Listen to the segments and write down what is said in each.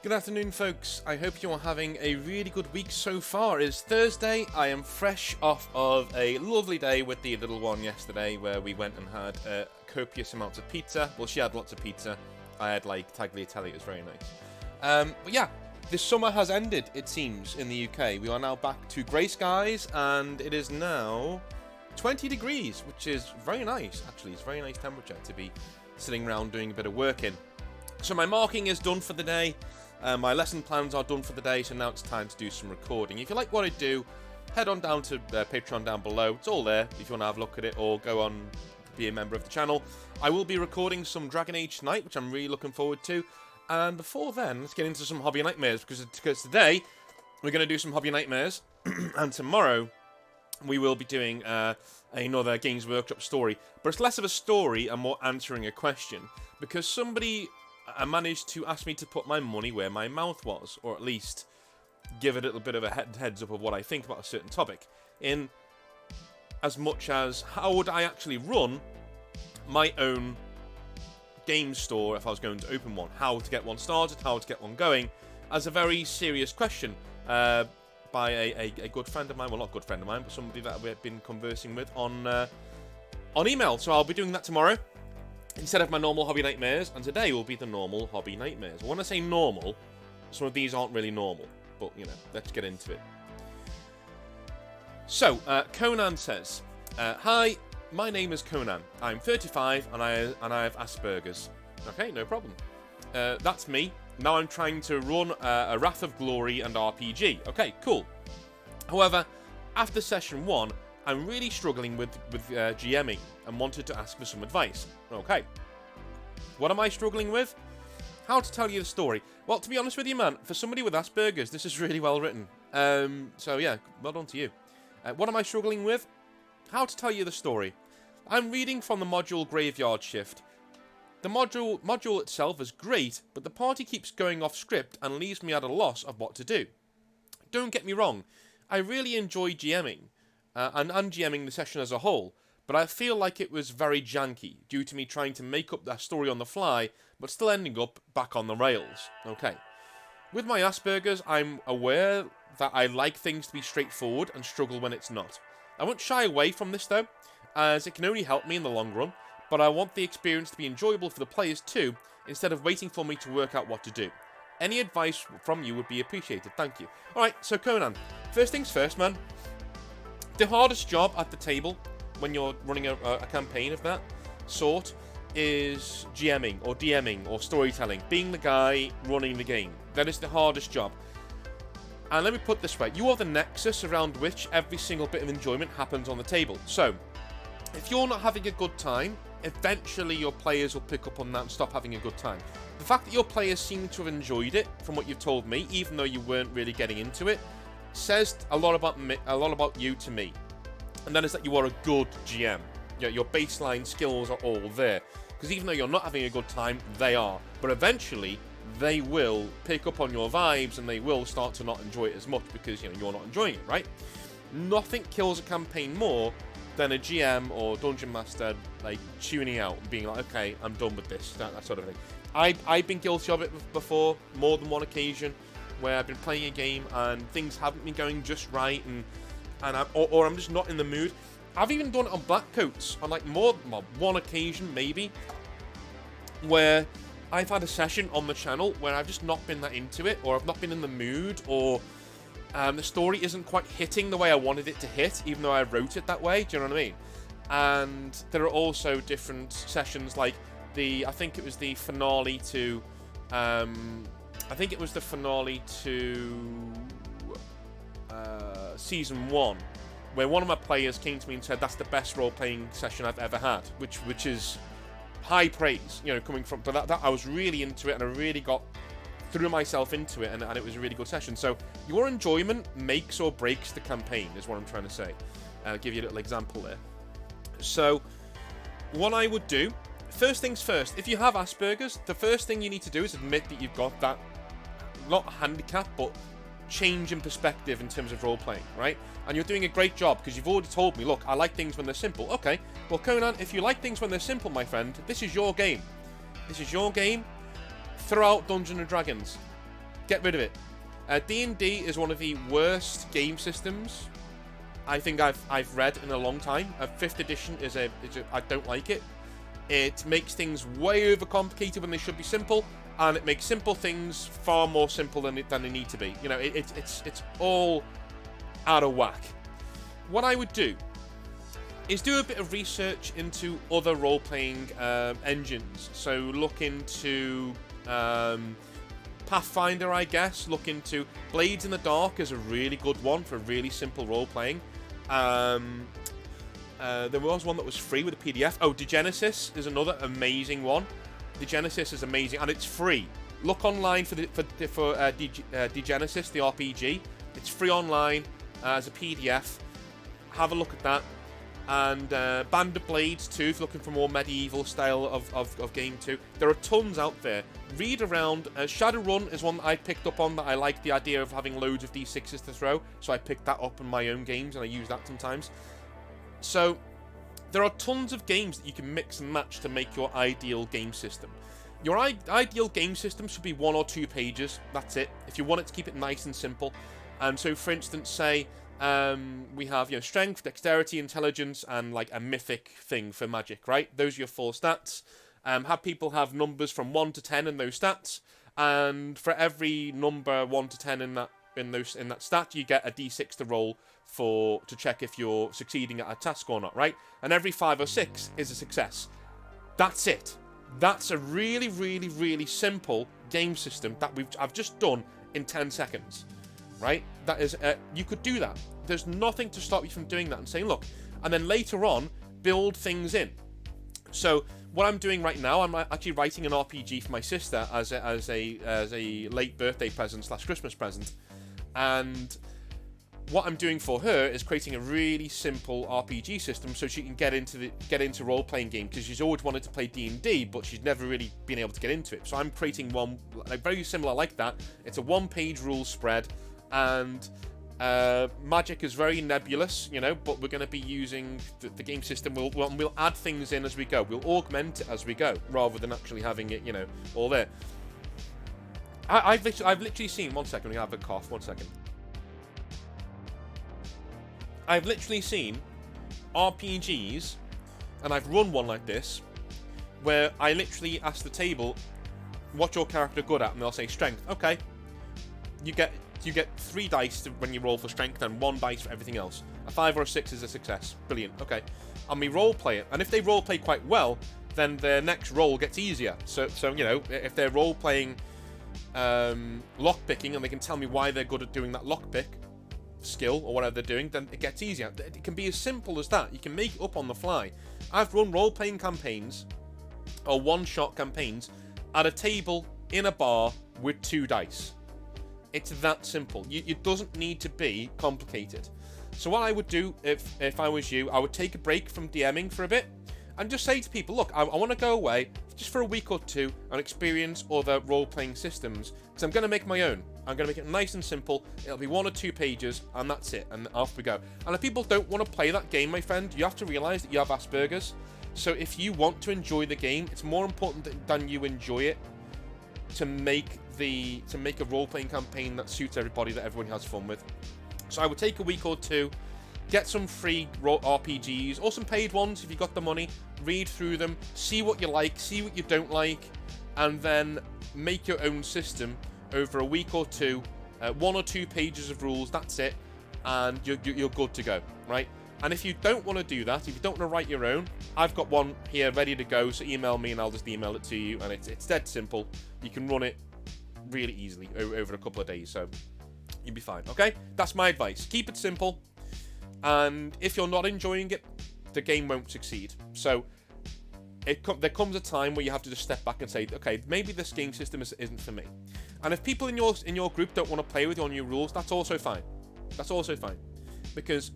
Good afternoon, folks. I hope you are having a really good week so far. It is Thursday. I am fresh off of a lovely day with the little one yesterday where we went and had copious amounts of pizza. Well, she had lots of pizza. I had, like, tagliatelle. It was very nice. But yeah, this summer has ended, it seems, in the UK. We are now back to grey skies, and it is now 20 degrees, which is very nice, actually. It's a very nice temperature to be sitting around doing a bit of work in. So my marking is done for the day. My lesson plans are done for the day, so now it's time to do some recording. If you like what I do, head on down to Patreon down below. It's all there if you want to have a look at it, or go on, be a member of the channel. I will be recording some Dragon Age tonight, which I'm really looking forward to. And before then, let's get into some Hobby Nightmares, because today we're going to do some Hobby Nightmares, and tomorrow we will be doing another Games Workshop story. But it's less of a story and more answering a question, because somebody managed to ask me to put my money where my mouth was, or at least give it a little bit of a heads up of what I think about a certain topic, in as much as how would I actually run my own game store if I was going to open one, how to get one started, how to get one going, as a very serious question by a good friend of mine, well, not a good friend of mine, but somebody that we've been conversing with on email. So I'll be doing that tomorrow instead of my normal Hobby Nightmares, and today will be the normal Hobby Nightmares. When I say normal, some of these aren't really normal, but, you know, let's get into it. So, Conan says, Hi, my name is Conan. I'm 35, and I have Aspergers. Okay, no problem. That's me. Now I'm trying to run a Wrath of Glory and RPG. Okay, cool. However, after session 1, I'm really struggling with GMing and wanted to ask for some advice. Okay. What am I struggling with? How to tell you the story. Well, to be honest with you, man, for somebody with Asperger's, this is really well written. So yeah, well done to you. What am I struggling with? How to tell you the story. I'm reading from the module Graveyard Shift. The module itself is great, but the party keeps going off script and leaves me at a loss of what to do. Don't get me wrong, I really enjoy GMing. And GMing the session as a whole, but I feel like it was very janky due to me trying to make up that story on the fly, but still ending up back on the rails. Okay. With my Asperger's, I'm aware that I like things to be straightforward and struggle when it's not. I won't shy away from this though, as it can only help me in the long run, but I want the experience to be enjoyable for the players too, instead of waiting for me to work out what to do. Any advice from you would be appreciated, thank you. Alright, so Conan, first things first, man. The hardest job at the table when you're running a campaign of that sort is GMing or DMing or storytelling, being the guy running the game. That is the hardest job. And let me put it this way, you are the nexus around which every single bit of enjoyment happens on the table. So, if you're not having a good time, eventually your players will pick up on that and stop having a good time. The fact that your players seem to have enjoyed it, from what you've told me, even though you weren't really getting into it, says a lot about you to me, and that is that you are a good GM. Your baseline skills are all there, because even though you're not having a good time, they are. But eventually, they will pick up on your vibes, and they will start to not enjoy it as much because you're not enjoying it, right? Nothing kills a campaign more than a GM or dungeon master like tuning out and being like, okay, I'm done with this, that sort of thing. I've been guilty of it before, more than one occasion, where I've been playing a game and things haven't been going just right, or I'm just not in the mood. I've even done it on Black Coats on like one occasion maybe, where I've had a session on the channel where I've just not been that into it, or I've not been in the mood, or the story isn't quite hitting the way I wanted it to hit, even though I wrote it that way. Do you know what I mean? And there are also different sessions, like I think it was the finale to. I think it was the finale to Season 1, where one of my players came to me and said that's the best role-playing session I've ever had, which is high praise, coming from. But that I was really into it, and I really threw myself into it, and it was a really good session. So your enjoyment makes or breaks the campaign, is what I'm trying to say. I'll give you a little example there. So what I would do, first things first, if you have Asperger's, the first thing you need to do is admit that you've got that, not handicap, but change in perspective in terms of role-playing, right? And you're doing a great job, because you've already told me, look, I like things when they're simple. Okay, well, Conan, if you like things when they're simple, my friend, this is your game. This is your game. Throw out Dungeons and Dragons. Get rid of it. D&D is one of the worst game systems I think I've read in a long time. 5th edition is I don't like it. It makes things way overcomplicated when they should be simple, and it makes simple things far more simple than they need to be. You know, it's all out of whack. What I would do is do a bit of research into other role-playing engines. So look into Pathfinder, I guess. Look into Blades in the Dark is a really good one for really simple role-playing. There was one that was free with a PDF. Oh, Degenesis is another amazing one. Degenesis is amazing, and it's free. Look online for Degenesis, the RPG. It's free online as a PDF. Have a look at that. And Band of Blades too, if you're looking for more medieval style of game too. There are tons out there. Read around. Shadowrun is one that I picked up on, that I like the idea of having loads of D6s to throw, so I picked that up in my own games, and I use that sometimes. So there are tons of games that you can mix and match to make your ideal game system. Your ideal game system should be 1 or 2 pages. That's it. If you want it to keep it nice and simple. So, for instance, say we have, you know, strength, dexterity, intelligence, and like a mythic thing for magic, right? Those are your 4 stats. Have people have numbers from 1 to 10 in those stats, and for every number 1 to 10 in that stat, you get a d6 to roll to check if you're succeeding at a task or not, right? And every 5 or 6 is a success. That's it. That's a really, really, really simple game system that I've just done in 10 seconds, right? That is, you could do that. There's nothing to stop you from doing that and saying, look, and then later on, build things in. So what I'm doing right now, I'm actually writing an RPG for my sister as a late birthday present / Christmas present, and what I'm doing for her is creating a really simple RPG system so she can get into role-playing game, because she's always wanted to play D&D, but she's never really been able to get into it. So I'm creating one like very similar like that. It's a 1-page rule spread, and magic is very nebulous, you know, but we're going to be using the game system. We'll add things in as we go. We'll augment it as we go, rather than actually having it, you know, all there. I've literally seen, one second, we have a cough, one second. I've literally seen RPGs, and I've run one like this, where I literally ask the table, what's your character good at? And they'll say strength. Okay. You get 3 dice when you roll for strength, and 1 dice for everything else. A 5 or a 6 is a success. Brilliant. Okay. And we role play it. And if they role play quite well, then their next roll gets easier. So you know, if they're role playing lock picking, and they can tell me why they're good at doing that lock pick skill or whatever they're doing, then it gets easier. It can be as simple as that. You can make it up on the fly. I've run role-playing campaigns or one-shot campaigns at a table in a bar with 2 dice. It's that simple. It doesn't need to be complicated. So what I would do if I was you, I would take a break from DMing for a bit and just say to people, look, I want to go away just for a week or 2 and experience other role-playing systems, because I'm going to make my own. I'm going to make it nice and simple. It'll be 1 or 2 pages, and that's it, and off we go. And if people don't want to play that game, my friend, you have to realise that you have Aspergers. So if you want to enjoy the game, it's more important than you enjoy it to make a role-playing campaign that suits everybody, that everyone has fun with. So I would take a week or 2, get some free RPGs, or some paid ones if you got the money, read through them, see what you like, see what you don't like, and then make your own system over a week or 2, 1 or 2 pages of rules, that's it, and you're good to go, right? And if you don't want to do that, if you don't want to write your own, I've got one here ready to go, so email me and I'll just email it to you, and it's dead simple. You can run it really easily over a couple of days, so you'll be fine, okay? That's my advice. Keep it simple, and if you're not enjoying it, the game won't succeed. So there comes a time where you have to just step back and say, okay, maybe this game system isn't for me. And if people in your group don't want to play with your new rules, that's also fine. That's also fine, because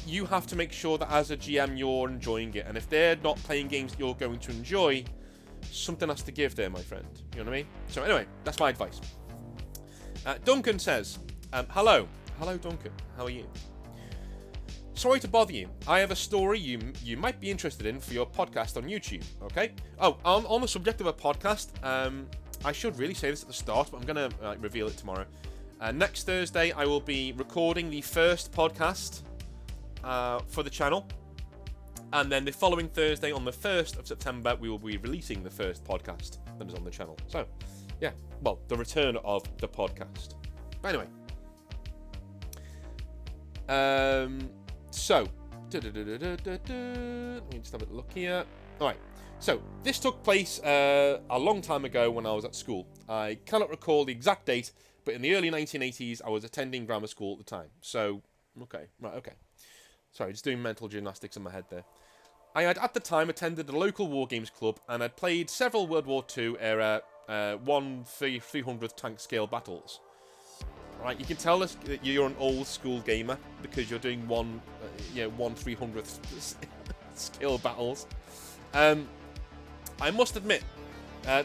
you have to make sure that as a GM you're enjoying it, and if they're not playing games that you're going to enjoy, something has to give there, my friend. You know what I mean? So anyway, that's my advice. Duncan says, hello Duncan, how are you? Sorry to bother you. I have a story you might be interested in for your podcast on YouTube, okay? Oh, on the subject of a podcast, I should really say this at the start, but I'm going to reveal it tomorrow. Next Thursday, I will be recording the first podcast for the channel. And then the following Thursday, on the 1st of September, we will be releasing the first podcast that is on the channel. So, yeah, well, the return of the podcast. But anyway. So, let me just have a look here. Alright, so this took place a long time ago when I was at school. I cannot recall the exact date, but in the early 1980s, I was attending grammar school at the time. So, okay. Sorry, just doing mental gymnastics in my head there. I had at the time attended a local wargames club and had played several World War II era 1/300th tank scale battles. Right, you can tell us that you're an old school gamer because you're doing 1/300th scale battles. I must admit,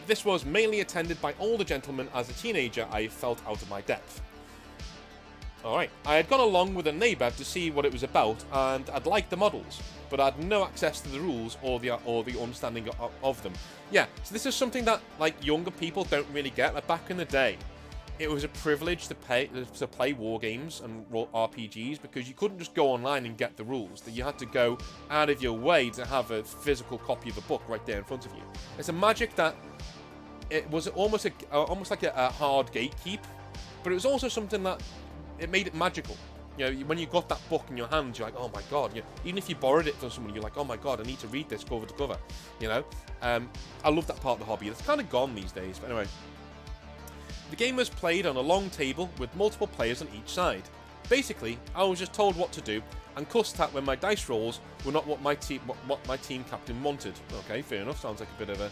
this was mainly attended by older gentlemen. As a teenager, I felt out of my depth. Alright, I had gone along with a neighbour to see what it was about, and I'd liked the models, but I had no access to the rules or the understanding of them. Yeah, so this is something that like younger people don't really get. Like back in the day, it was a privilege to play war games and RPGs because you couldn't just go online and get the rules. That you had to go out of your way to have a physical copy of a book right there in front of you. It's a magic that it was almost like a hard gatekeep, but it was also something that it made it magical. You know, when you got that book in your hands, you're like, oh my god. You know, even if you borrowed it from someone, you're like, oh my god, I need to read this cover to cover. You know, I love that part of the hobby. It's kind of gone these days, but anyway. The game was played on a long table with multiple players on each side. Basically, I was just told what to do and cussed at when my dice rolls were not what my team captain wanted. Okay, fair enough. Sounds like a bit of a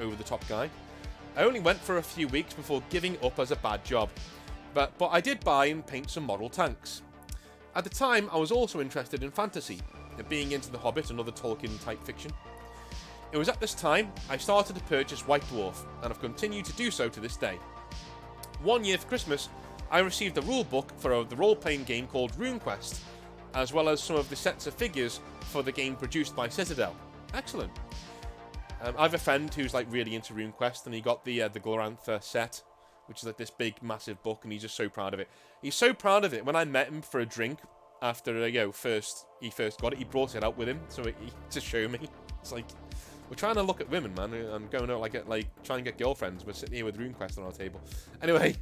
over-the-top guy. I only went for a few weeks before giving up as a bad job. But I did buy and paint some model tanks. At the time, I was also interested in fantasy, being into The Hobbit and other Tolkien-type fiction. It was at this time I started to purchase White Dwarf, and I've continued to do so to this day. One year for Christmas, I received a rule book for the role-playing game called RuneQuest, as well as some of the sets of figures for the game produced by Citadel. Excellent. I have a friend who's like really into RuneQuest, and he got the Glorantha set, which is like this big, massive book, and he's just so proud of it. He's so proud of it. When I met him for a drink after he first got it, he brought it out with him to show me. It's like, we're trying to look at women, man, and going out like trying to get girlfriends. We're sitting here with RuneQuest on our table. Anyway,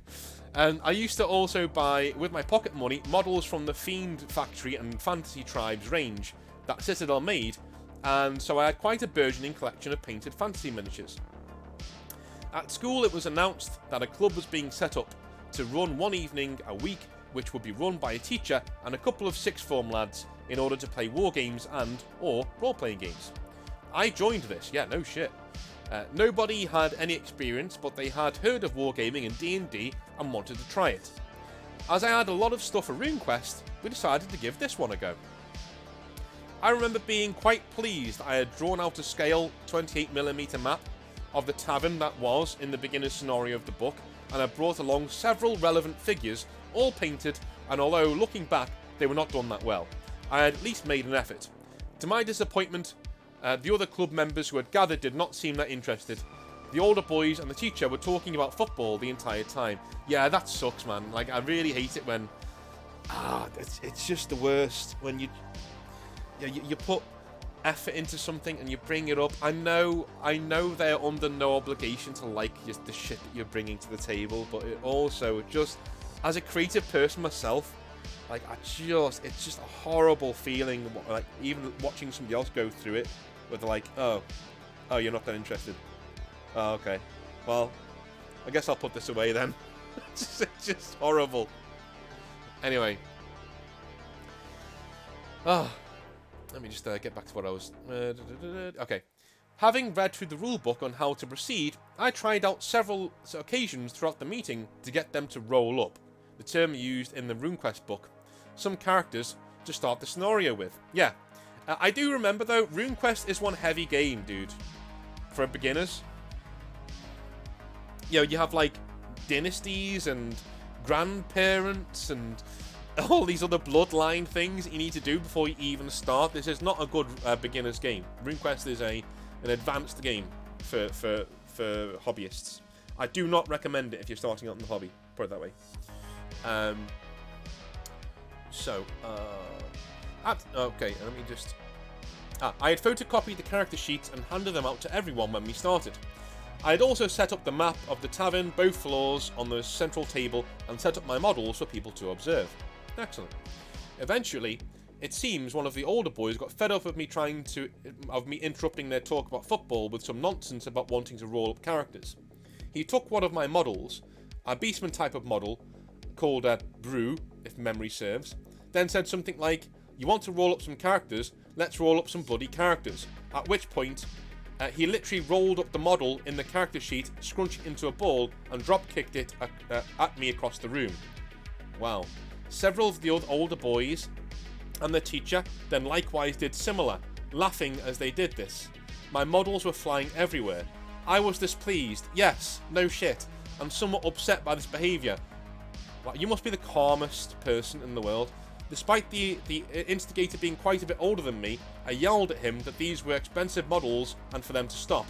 I used to also buy, with my pocket money, models from the Fiend Factory and Fantasy Tribes range that Citadel made, and so I had quite a burgeoning collection of painted fantasy miniatures. At school, it was announced that a club was being set up to run one evening a week, which would be run by a teacher and a couple of sixth form lads in order to play war games or role-playing games. I joined this, yeah, no shit. Nobody had any experience, but they had heard of wargaming and D&D and wanted to try it. As I had a lot of stuff for RuneQuest, we decided to give this one a go. I remember being quite pleased I had drawn out a scale 28mm map of the tavern that was in the beginner's scenario of the book, and I brought along several relevant figures, all painted, and although looking back they were not done that well, I had at least made an effort. To my disappointment, the other club members who had gathered did not seem that interested. The older boys and the teacher were talking about football the entire time. Yeah, that sucks, man. Like, I really hate it when it's just the worst when you put effort into something and you bring it up. I know they're under no obligation to like just the shit that you're bringing to the table, but it also just, as a creative person myself, like it's just a horrible feeling, like even watching somebody else go through it, where they're like, oh, you're not that interested. Oh, okay. Well, I guess I'll put this away then. It's just horrible. Anyway. Let me just get back to what I was... okay. Having read through the rulebook on how to proceed, I tried out several occasions throughout the meeting to get them to roll up, the term used in the RuneQuest book, some characters to start the scenario with. Yeah. I do remember, though, RuneQuest is one heavy game, dude. For beginners. You know, you have, like, dynasties and grandparents and all these other bloodline things you need to do before you even start. This is not a good beginner's game. RuneQuest is an advanced game for hobbyists. I do not recommend it if you're starting out in the hobby. Put it that way. Okay, let me just... I had photocopied the character sheets and handed them out to everyone when we started. I had also set up the map of the tavern, both floors, on the central table, and set up my models for people to observe. Excellent. Eventually, it seems one of the older boys got fed up of me interrupting their talk about football with some nonsense about wanting to roll up characters. He took one of my models, a beastman type of model, called Brew, if memory serves, then said something like, "You want to roll up some characters? Let's roll up some bloody characters." At which point, he literally rolled up the model in the character sheet, scrunched it into a ball, and drop-kicked it at me across the room. Wow. Several of the older boys and the teacher then likewise did similar, laughing as they did this. My models were flying everywhere. I was displeased, yes, no shit, and somewhat upset by this behaviour. Well, you must be the calmest person in the world. Despite the instigator being quite a bit older than me, I yelled at him that these were expensive models and for them to stop.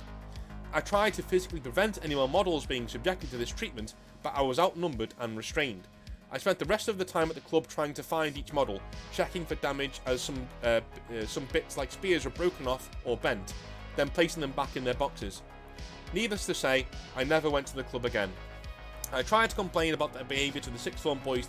I tried to physically prevent any more models being subjected to this treatment, but I was outnumbered and restrained. I spent the rest of the time at the club trying to find each model, checking for damage as some bits like spears were broken off or bent, then placing them back in their boxes. Needless to say, I never went to the club again. I tried to complain about their behaviour to the sixth form boys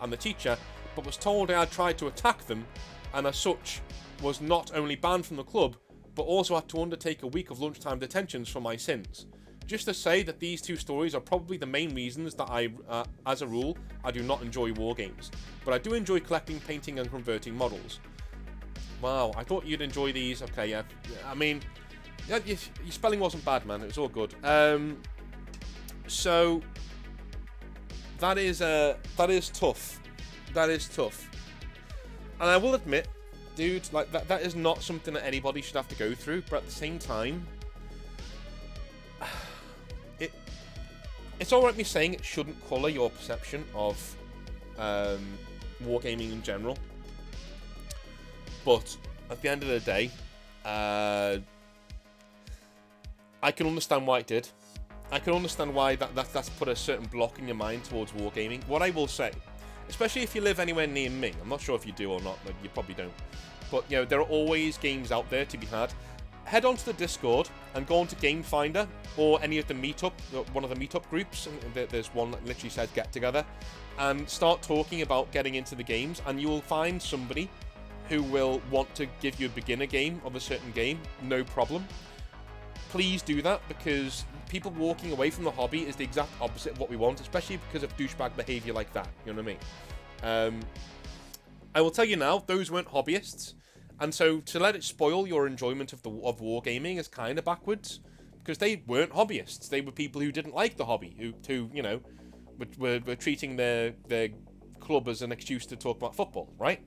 and the teacher, but was told I had tried to attack them, and as such was not only banned from the club, but also had to undertake a week of lunchtime detentions for my sins. Just to say that these two stories are probably the main reasons that as a rule, I do not enjoy wargames. But I do enjoy collecting, painting, and converting models. Wow, I thought you'd enjoy these. Okay, yeah. I mean, yeah, your spelling wasn't bad, man. It was all good. So that is tough. That is tough. And I will admit, dude, like that is not something that anybody should have to go through. But at the same time, it's alright me saying it shouldn't colour your perception of wargaming in general. But at the end of the day, I can understand why it did. I can understand why that's put a certain block in your mind towards wargaming. What I will say, especially if you live anywhere near me, I'm not sure if you do or not, like you probably don't. But, you know, there are always games out there to be had. Head onto the Discord and go onto Game Finder or any of the one of the meetup groups. And there's one that literally says get together, and start talking about getting into the games, and you will find somebody who will want to give you a beginner game of a certain game, no problem. Please do that, because people walking away from the hobby is the exact opposite of what we want, especially because of douchebag behaviour like that, you know what I mean? I will tell you now, those weren't hobbyists, and so to let it spoil your enjoyment of wargaming is kind of backwards, because they weren't hobbyists. They were people who didn't like the hobby, who you know, were treating their club as an excuse to talk about football, right?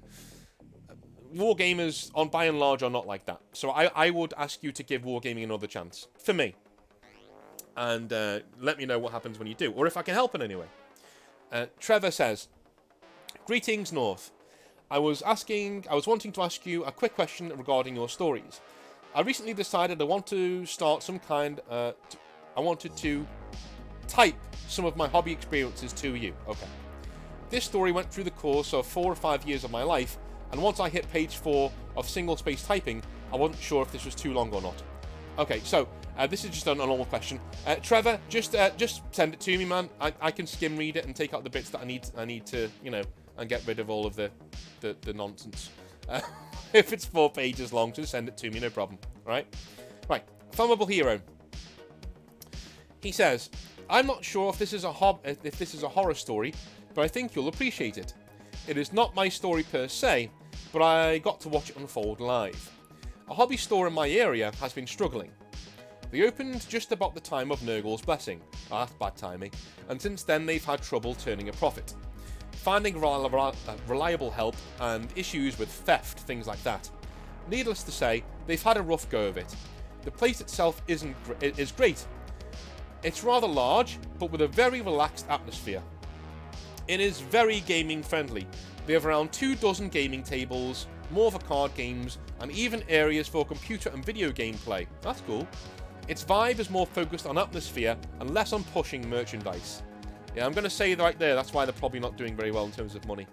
Wargamers, by and large, are not like that. So I would ask you to give wargaming another chance, for me. And let me know what happens when you do, or if I can help in any way. Trevor says, "Greetings, North. I was wanting to ask you a quick question regarding your stories. I recently decided I want to start some kind. I wanted to type some of my hobby experiences to you. Okay. This story went through the course of 4 or 5 years of my life, and once I hit page 4 of single-space typing, I wasn't sure if this was too long or not. Okay, so this is just a normal question. Trevor, just send it to me, man. I can skim read it and take out the bits that I need to, you know, and get rid of all of the nonsense. If it's 4 pages long, just send it to me, no problem. Right? Flammable Hero. He says, I'm not sure if this is a horror story, but I think you'll appreciate it. It is not my story per se, but I got to watch it unfold live. A hobby store in my area has been struggling. They opened just about the time of Nurgle's Blessing. That's bad timing. And since then they've had trouble turning a profit. Finding reliable help and issues with theft, things like that. Needless to say, they've had a rough go of it. The place itself is great. It's rather large, but with a very relaxed atmosphere. It is very gaming friendly. They have around 24 gaming tables, more for card games, and even areas for computer and video game play. That's cool. Its vibe is more focused on atmosphere and less on pushing merchandise. Yeah, I'm going to say right there, that's why they're probably not doing very well in terms of money.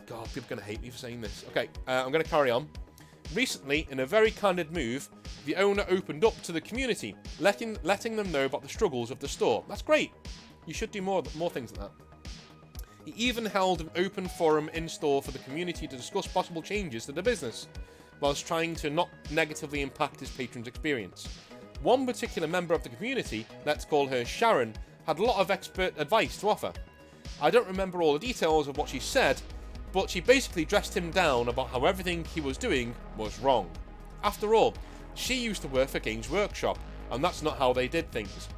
God, people are going to hate me for saying this. Okay, I'm going to carry on. Recently, in a very candid move, the owner opened up to the community, letting them know about the struggles of the store. That's great. You should do more things like that. He even held an open forum in-store for the community to discuss possible changes to the business, whilst trying to not negatively impact his patrons' experience. One particular member of the community, let's call her Sharon, had a lot of expert advice to offer. I don't remember all the details of what she said, but she basically dressed him down about how everything he was doing was wrong. After all, she used to work for Games Workshop, and that's not how they did things.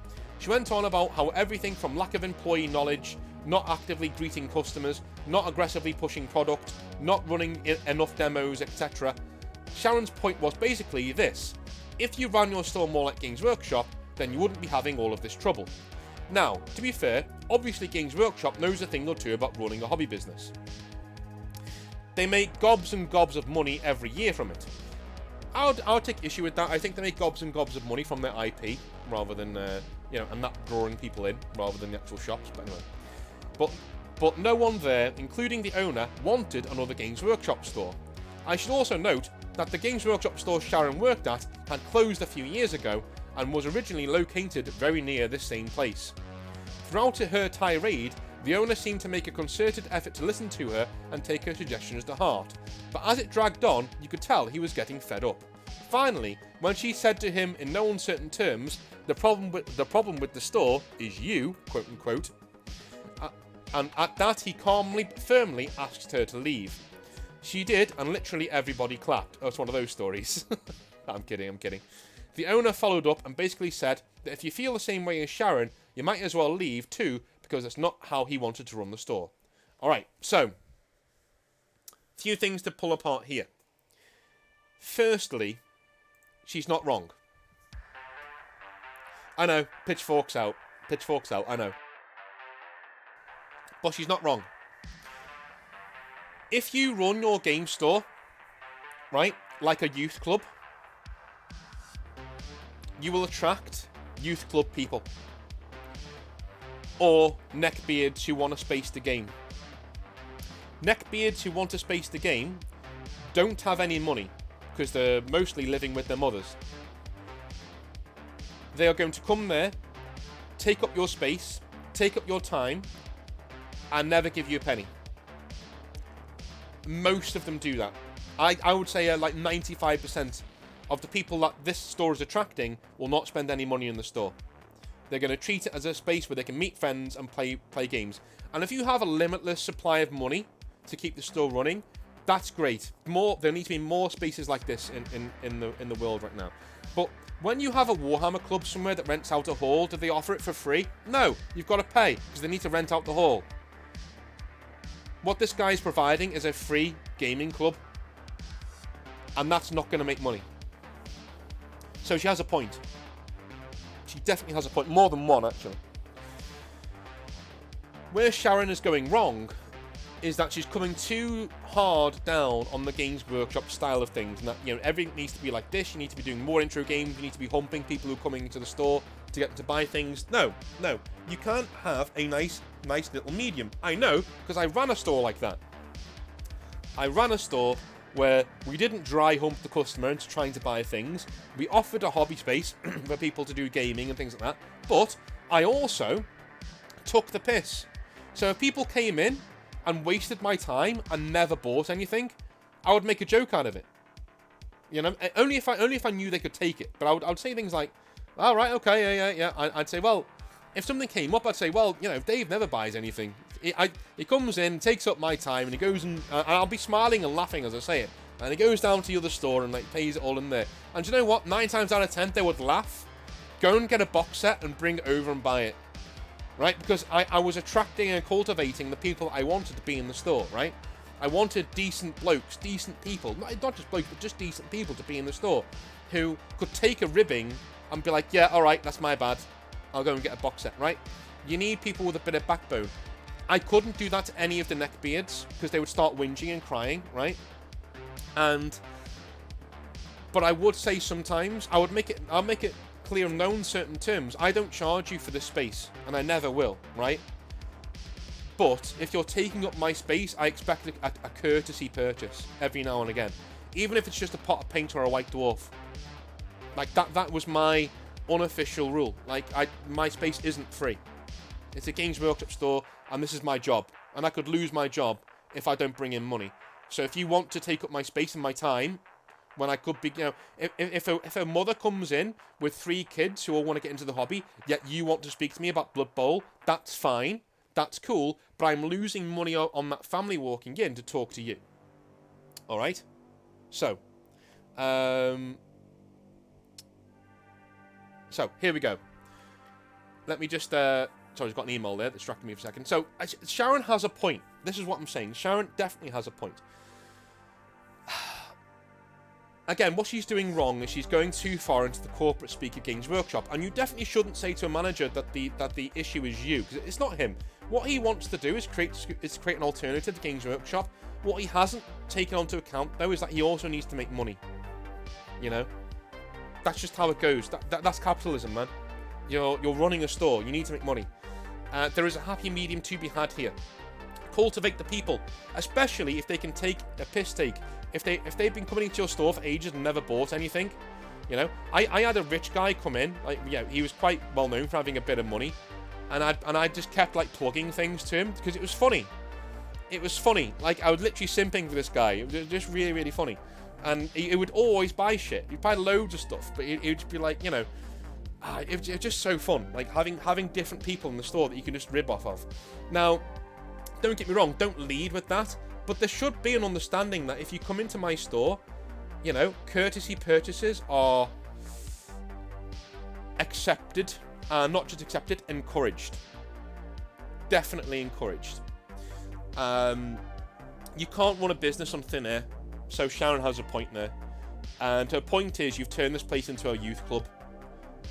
She went on about how everything from lack of employee knowledge, not actively greeting customers, not aggressively pushing product, not running enough demos, etc. Sharon's point was basically this: if you ran your store more like Games Workshop, then you wouldn't be having all of this trouble. Now, to be fair, obviously Games Workshop knows a thing or two about running a hobby business. They make gobs and gobs of money every year from it. I'll take issue with that. I think they make gobs and gobs of money from their IP, rather than, and that drawing people in, rather than the actual shops, but anyway. But no one there, including the owner, wanted another Games Workshop store. I should also note that the Games Workshop store Sharon worked at had closed a few years ago, and was originally located very near this same place. Throughout her tirade, the owner seemed to make a concerted effort to listen to her and take her suggestions to heart, but as it dragged on, you could tell he was getting fed up. Finally, when she said to him in no uncertain terms, the problem with the store is you, quote unquote, and at that he firmly asked her to leave. She did, and literally everybody clapped. Oh, it's one of those stories. I'm kidding. The owner followed up and basically said that if you feel the same way as Sharon, you might as well leave too, because that's not how he wanted to run the store. Alright, so, a few things to pull apart here. Firstly, she's not wrong. I know, pitchforks out, I know. But she's not wrong. If you run your game store, right, like a youth club, you will attract youth club people. Or neckbeards who want a space to game. Neckbeards who want a space to game don't have any money, because they're mostly living with their mothers. They are going to come there, take up your space, take up your time, and never give you a penny. Most of them do that. I would say like 95% of the people that this store is attracting will not spend any money in the store. They're going to treat it as a space where they can meet friends and play games. And if you have a limitless supply of money to keep the store running, that's great. There need to be more spaces like this in the world right now. But when you have a Warhammer club somewhere that rents out a hall, do they offer it for free? No, you've got to pay because they need to rent out the hall. What this guy is providing is a free gaming club, and that's not going to make money. So she has a point. She definitely has a point. More than one, actually. Where Sharon is going wrong is that she's coming too hard down on the Games Workshop style of things. And that, everything needs to be like this. You need to be doing more intro games. You need to be humping people who are coming into the store to get them to buy things. No. You can't have a nice little medium. I know, because I ran a store like that. I ran a store where we didn't dry hump the customer into trying to buy things. We offered a hobby space for people to do gaming and things like that. But I also took the piss. So if people came in and wasted my time and never bought anything, I would make a joke out of it. Only if I knew they could take it. But I would say things like, "All right, okay, yeah." I'd say, well, if something came up, I'd say, well, Dave never buys anything. He comes in, takes up my time, and he goes and I'll be smiling and laughing as I say it. And he goes down to the other store and pays it all in there. And do you know what? 9 times out of 10, they would laugh. Go and get a box set and bring it over and buy it. Right? Because I was attracting and cultivating the people I wanted to be in the store, right? I wanted decent blokes, decent people. Not just blokes, but just decent people to be in the store. Who could take a ribbing and be like, yeah, alright, that's my bad. I'll go and get a box set, right? You need people with a bit of backbone. I couldn't do that to any of the neckbeards because they would start whinging and crying, right? And But I would say sometimes I'll make it clear and known certain terms. I don't charge you for this space, and I never will, right? But if you're taking up my space, I expect a courtesy purchase every now and again, even if it's just a pot of paint or a white dwarf. Like that was my unofficial rule. Like my space isn't free. It's a Games Workshop store, and this is my job. And I could lose my job if I don't bring in money. So if you want to take up my space and my time, when I could be, you know, if a mother comes in with 3 kids who all want to get into the hobby, yet you want to speak to me about Blood Bowl, that's fine. That's cool, but I'm losing money on that family walking in to talk to you. All right? So here we go. Let me just, sorry, I've got an email there that distracted me for a second. So, Sharon has a point. This is what I'm saying. Sharon definitely has a point. Again, what she's doing wrong is she's going too far into the corporate speak of Games Workshop, and you definitely shouldn't say to a manager that the issue is you, because it's not him. What he wants to do is create an alternative to Games Workshop. What he hasn't taken onto account, though, is that he also needs to make money. You know? That's just how it goes. That's capitalism, man. You're running a store. You need to make money. There is a happy medium to be had here. Cultivate the people, especially if they can take a piss take. If they've been coming into your store for ages and never bought anything, you know. I had a rich guy come in, like, yeah, he was quite well known for having a bit of money, and I just kept like plugging things to him because it was funny. It was funny. Like, I was literally simping for this guy. It was just really, really funny. And he would always buy shit. He'd buy loads of stuff, but he'd just be like, you know, it was just so fun. Like, having different people in the store that you can just rib off of. Now, don't get me wrong, don't lead with that, but there should be an understanding that if you come into my store, you know, courtesy purchases are accepted, not just accepted, encouraged. Definitely encouraged. You can't run a business on thin air, so Sharon has a point there. And her point is, you've turned this place into a youth club,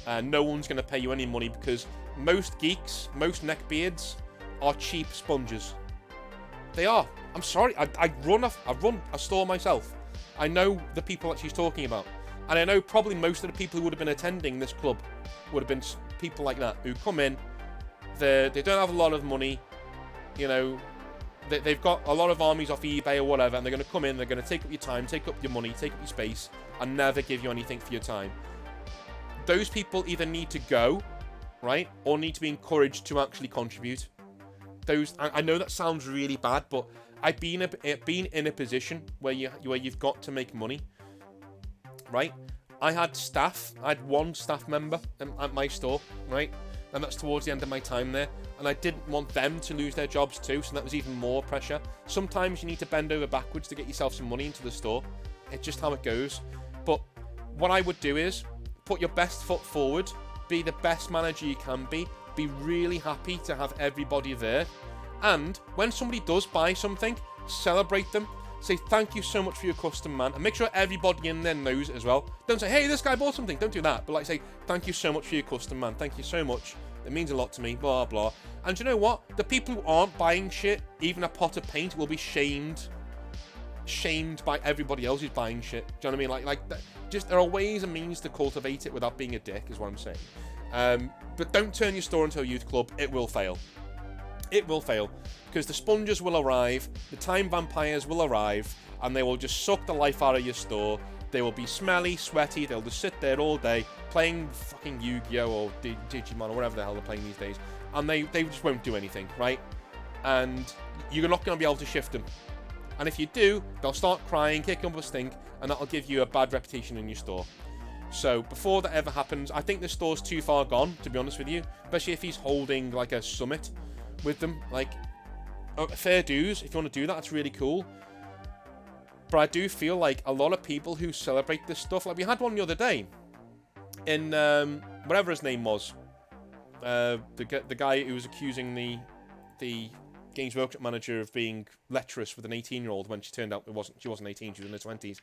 and no one's going to pay you any money because most geeks, most neckbeards, are cheap sponges. They are. I'm sorry. I run a store myself. I know the people that she's talking about, and I know probably most of the people who would have been attending this club would have been people like that who come in. They don't have a lot of money, you know. They've got a lot of armies off eBay or whatever, and they're going to come in, they're going to take up your time, take up your money, take up your space, and never give you anything for your time. Those people either need to go, right, or need to be encouraged to actually contribute. I know that sounds really bad, but I've been in a position where you've got to make money, right? I had one staff member at my store, right? And that's towards the end of my time there. And I didn't want them to lose their jobs too, so that was even more pressure. Sometimes you need to bend over backwards to get yourself some money into the store. It's just how it goes. But what I would do is put your best foot forward, be the best manager you can be really happy to have everybody there. And when somebody does buy something, celebrate them. Say thank you so much for your custom, man, and make sure everybody in there knows it as well. Don't say, hey, this guy bought something. Don't do that. But like, say thank you so much for your custom, man. Thank you so much. It means a lot to me. Blah blah. And you know what? The people who aren't buying shit, even a pot of paint, will be shamed by everybody else who's buying shit. Do you know what I mean? Like just there are ways and means to cultivate it without being a dick, is what I'm saying. But don't turn your store into a youth club. It will fail. It will fail, because the sponges will arrive, the time vampires will arrive, and they will just suck the life out of your store. They will be smelly, sweaty, they'll just sit there all day playing fucking Yu-Gi-Oh! Or Digimon or whatever the hell they're playing these days, and they just won't do anything, right? And you're not going to be able to shift them. And if you do, they'll start crying, kicking up a stink, and that'll give you a bad reputation in your store. So before that ever happens, I think the store's too far gone, to be honest with you, especially if he's holding like a summit with them. Like, fair dues, if you want to do that, it's really cool. But I do feel like a lot of people who celebrate this stuff, like we had one the other day in whatever his name was, the guy who was accusing the Games Workshop manager of being lecherous with an 18-year-old when she turned out she wasn't 18, she was in her 20s.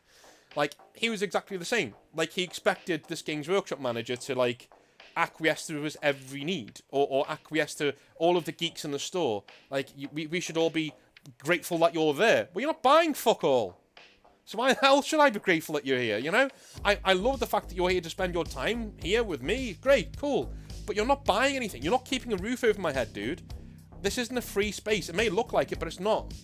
Like, he was exactly the same. Like, he expected this Games Workshop manager to like acquiesce to his every need, or acquiesce to all of the geeks in the store. Like, we should all be grateful that you're there. But you're not buying fuck all. So why the hell should I be grateful that you're here, you know? I love the fact that you're here to spend your time here with me. Great, cool. But you're not buying anything. You're not keeping a roof over my head, dude. This isn't a free space. It may look like it, but it's not.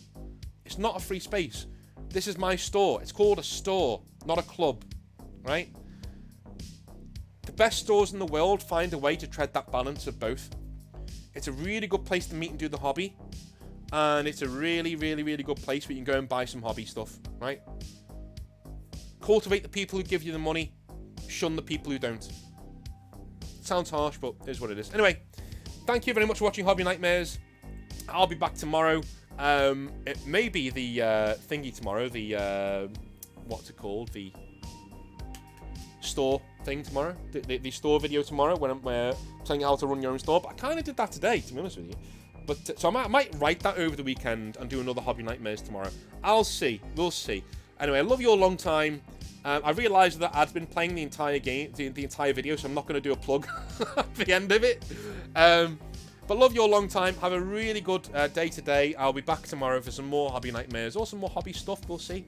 It's not a free space. This is my store. It's called a store, not a club, right? The best stores in the world find a way to tread that balance of both. It's a really good place to meet and do the hobby. And it's a really, really, really good place where you can go and buy some hobby stuff, right? Cultivate the people who give you the money. Shun the people who don't. Sounds harsh, but it is what it is. Anyway, thank you very much for watching Hobby Nightmares. I'll be back tomorrow. It may be the thingy tomorrow. The, what's it called? The store thing tomorrow. The store video tomorrow when we're telling you how to run your own store. But I kind of did that today, to be honest with you. But so I might write that over the weekend and do another Hobby Nightmares tomorrow. I'll see. We'll see. Anyway, I love you a long time. I realised that I'd been playing the entire game, the entire video, so I'm not going to do a plug at the end of it. But love you a long time. Have a really good day today. I'll be back tomorrow for some more Hobby Nightmares or some more hobby stuff. We'll see.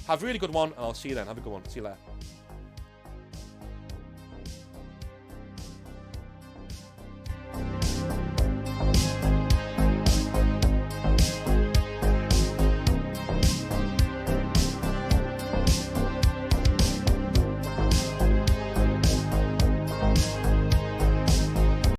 Have a really good one, and I'll see you then. Have a good one. See you later.